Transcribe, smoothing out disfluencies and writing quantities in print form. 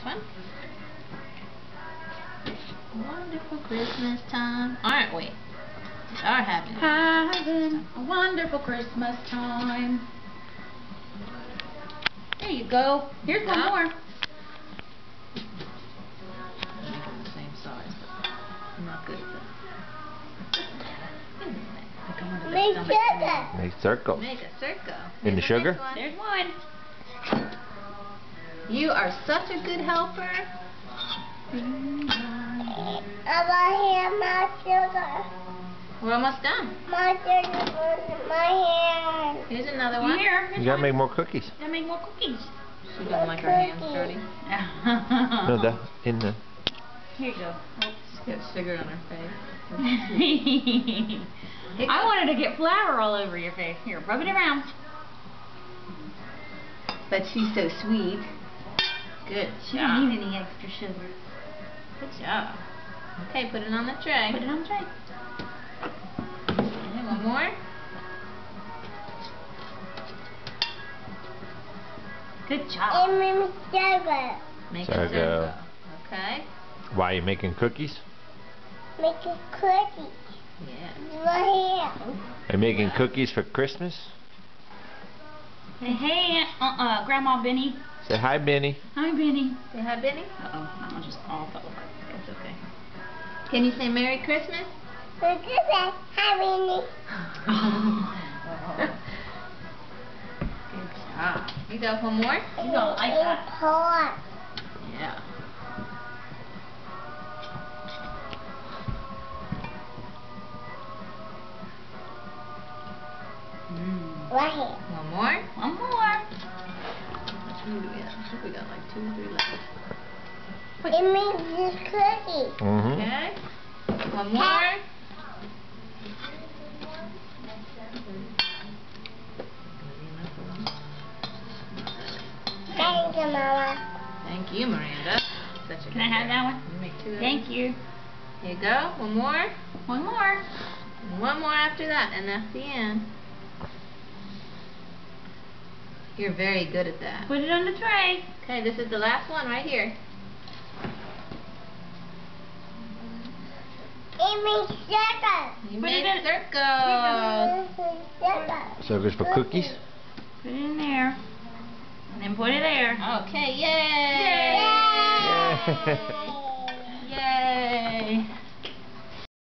one. Wonderful Christmas time. Aren't we? We are having a wonderful Christmas time. There you go. Here's one more. Make them the same size, but I'm not good at that. Make sugar. Make circle. Make a circle. In the sugar? There's one. You are such a good helper. I want my sugar. We're almost done. My sugar goes in my hand. Here's another one. Here. You gotta make more cookies. Gotta make more cookies. She doesn't like her hands dirty. No, in the. Here you go. She's got sugar on her face. I wanted to get flour all over your face. Here, rub it around. But she's so sweet. Good She job. don't need any extra sugar. Good job. Okay, put it on the tray. Put it on the tray. Okay, one more. Good job. And make sugar. Make a Circle. circle. Okay. Why, you making cookies? Make a cookie. Yeah. Right here. Are you making cookies for Christmas? Hey, Grandma Benny. Say hi, Benny. Hi, Benny. Say hi, Benny. Uh-oh, that one just all fell apart. It's okay. Can you say Merry Christmas? Look at that. Hi, Winnie. Good job. You got one more? You don't like that. Pork. Yeah. Right here. One more? One more. How much food do we have? I think we got like 2 or 3 left. It makes this cookie. Mm-hmm. Okay. One more. Thank you, Mama. Thank you, Miranda. Such a Can I have that one? You make 2 of Thank them. you. Here you go. One more. One more. One more after that, and that's the end. You're very good at that. Put it on the tray. Okay, this is the last one right here. It makes sugar. You Put made it in- circles. Sugar. Circles for cookies? Put it in there. And then put it there. Okay, yay! Yay! Yeah.